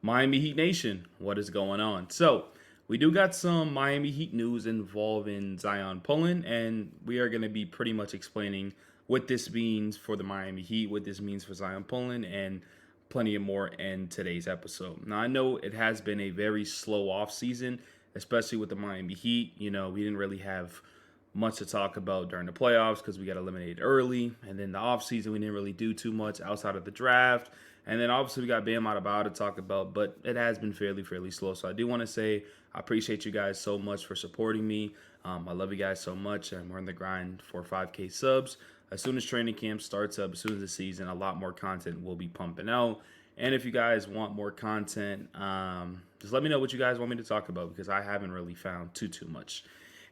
Miami Heat Nation, what is going on? So, we do got some Miami Heat news involving Zyon Pullin, and we are going to be pretty much explaining what this means for the Miami Heat, what this means for Zyon Pullin, and plenty of more in today's episode. Now, I know it has been a very slow off season, especially with the Miami Heat. We didn't really have much to talk about during the playoffs because we got eliminated early, and then the offseason we didn't really do too much outside of the draft, and then obviously we got Bam Adebayo to talk about, but it has been fairly slow. So I do want to say I appreciate you guys so much for supporting me. I love you guys so much, and we're in the grind for 5K subs. As soon as training camp starts up, as soon as the season, a lot more content will be pumping out. And if you guys want more content, just let me know what you guys want me to talk about because I haven't really found too much.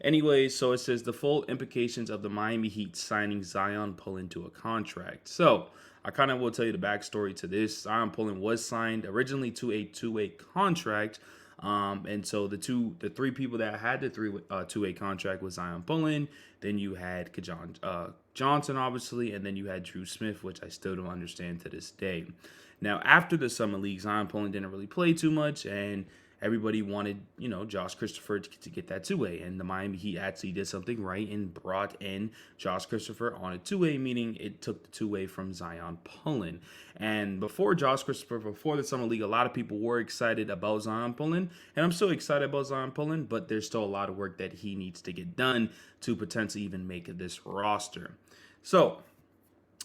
Anyways, so it says the full implications of the Miami Heat signing Zyon Pullin to a contract. So I kind of will tell you the backstory to this. Zyon Pullin was signed originally to a two-way contract. And so the three people that had the two-way contract was Zyon Pullin. Then you had Johnson, obviously, and then you had Drew Smith, which I still don't understand to this day. Now, after the summer league, Zyon Pullin didn't really play too much, and everybody wanted, Josh Christopher to get that two-way. And the Miami Heat actually did something right and brought in Josh Christopher on a two-way, meaning it took the two-way from Zyon Pullin. And before Josh Christopher, before the Summer League, a lot of people were excited about Zyon Pullin. And I'm still excited about Zyon Pullin, but there's still a lot of work that he needs to get done to potentially even make this roster. So,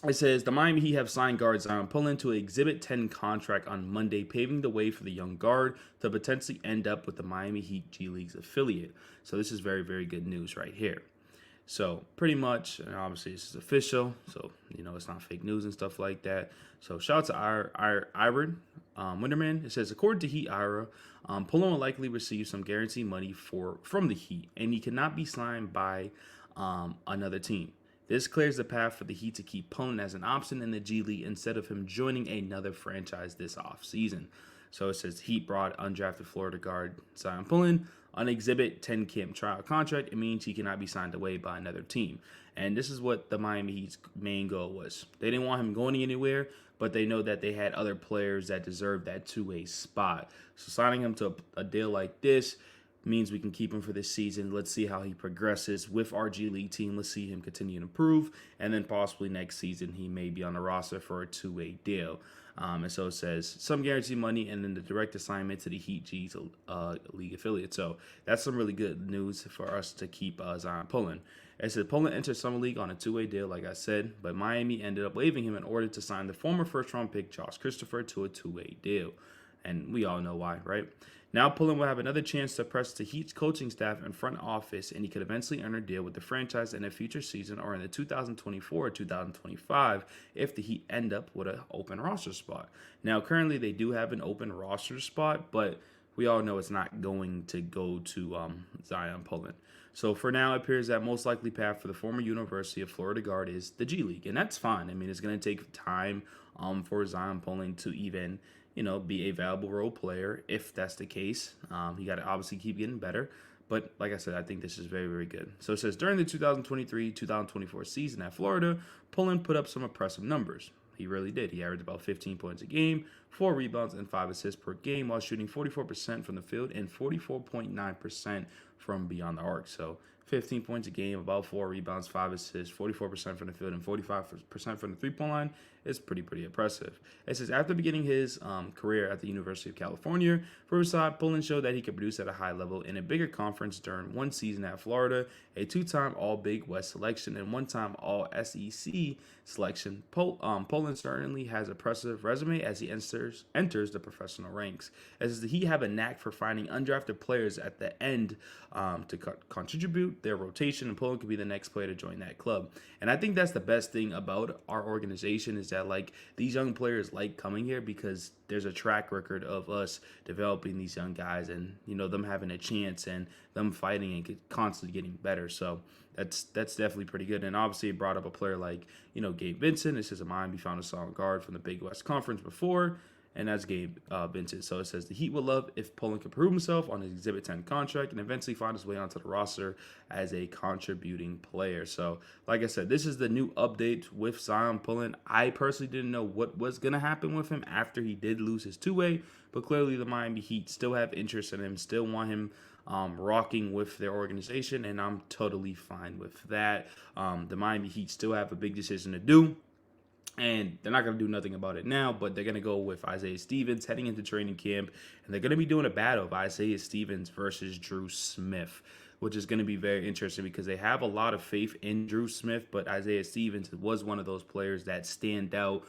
it says the Miami Heat have signed guard Zyon Pullin to an Exhibit 10 contract on Monday, paving the way for the young guard to potentially end up with the Miami Heat G League's affiliate. So this is very good news right here. So pretty much, and obviously this is official, so it's not fake news and stuff like that. So shout out to Iron Winterman. It says according to Heat Ira, Pullin will likely receive some guaranteed money from the Heat, and he cannot be signed by another team. This clears the path for the Heat to keep Pullin as an option in the G League instead of him joining another franchise this offseason. So it says Heat brought undrafted Florida guard Zyon Pullin on Exhibit 10 camp trial contract. It means he cannot be signed away by another team. And this is what the Miami Heat's main goal was. They didn't want him going anywhere, but they know that they had other players that deserved that two-way spot. So signing him to a deal like this means we can keep him for this season. Let's see how he progresses with our G League team. Let's see him continue to improve. And then possibly next season, he may be on the roster for a two-way deal. And so it says some guaranteed money and then the direct assignment to the Heat G League affiliate. So that's some really good news for us to keep Zyon Pullin. It said Pullin entered Summer League on a two-way deal, like I said, but Miami ended up waiving him in order to sign the former first-round pick Josh Christopher to a two-way deal. And we all know why, right? Now Pullin will have another chance to press the Heat's coaching staff and front office, and he could eventually earn a deal with the franchise in a future season or in the 2024 or 2025 if the Heat end up with an open roster spot. Now, currently they do have an open roster spot, but we all know it's not going to go to Zyon Pullin. So for now, it appears that most likely path for the former University of Florida guard is the G League, and that's fine. I mean, it's going to take time for Zyon Pullin to even be a valuable role player if that's the case. He got to obviously keep getting better. But like I said, I think this is very good. So it says, during the 2023-2024 season at Florida, Pullin put up some impressive numbers. He really did. He averaged about 15 points a game, 4 rebounds, and 5 assists per game while shooting 44% from the field and 44.9% from beyond the arc. So 15 points a game, about 4 rebounds, 5 assists, 44% from the field, and 45% from the three-point line is pretty impressive. It says, after beginning his career at the University of California, Riverside, Pullin showed that he could produce at a high level in a bigger conference during one season at Florida, a 2-time All-Big West selection, and 1-time All-SEC selection. Pullin certainly has an impressive resume as he enters the professional ranks. As he have a knack for finding undrafted players at the end to contribute their rotation, and Pullin could be the next player to join that club. And I think that's the best thing about our organization is that these young players like coming here because there's a track record of us developing these young guys and them having a chance and them fighting and constantly getting better. So that's definitely pretty good. And obviously it brought up a player like Gabe Vincent. This is a Miami found a solid guard from the Big West Conference before. and that's Gabe Vincent. So it says the Heat would love if Pullin could prove himself on his Exhibit 10 contract and eventually find his way onto the roster as a contributing player. So, like I said, this is the new update with Zyon Pullin. I personally didn't know what was going to happen with him after he did lose his two-way, but clearly the Miami Heat still have interest in him, still want him rocking with their organization, and I'm totally fine with that. The Miami Heat still have a big decision to do. And they're not going to do nothing about it now, but they're going to go with Isaiah Stevens heading into training camp. And they're going to be doing a battle of Isaiah Stevens versus Drew Smith, which is going to be very interesting because they have a lot of faith in Drew Smith, but Isaiah Stevens was one of those players that stand out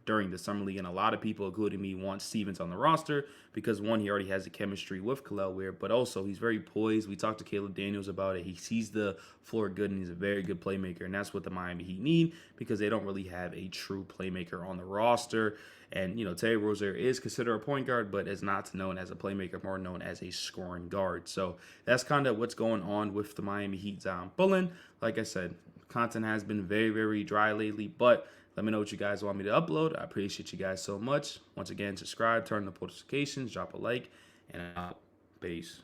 during the Summer League. And a lot of people, including me, want Stevens on the roster because, one, he already has the chemistry with Kel'el Ware, but also he's very poised. We talked to Caleb Daniels about it. He sees the floor good, and he's a very good playmaker, and that's what the Miami Heat need because they don't really have a true playmaker on the roster. And, Terry Rozier is considered a point guard, but is not known as a playmaker, more known as a scoring guard. So that's kind of what's going on with the Miami Heat. Zyon Pullin, like I said, content has been very, very dry lately, but let me know what you guys want me to upload. I appreciate you guys so much. Once again, subscribe, turn on the notifications, drop a like, and peace.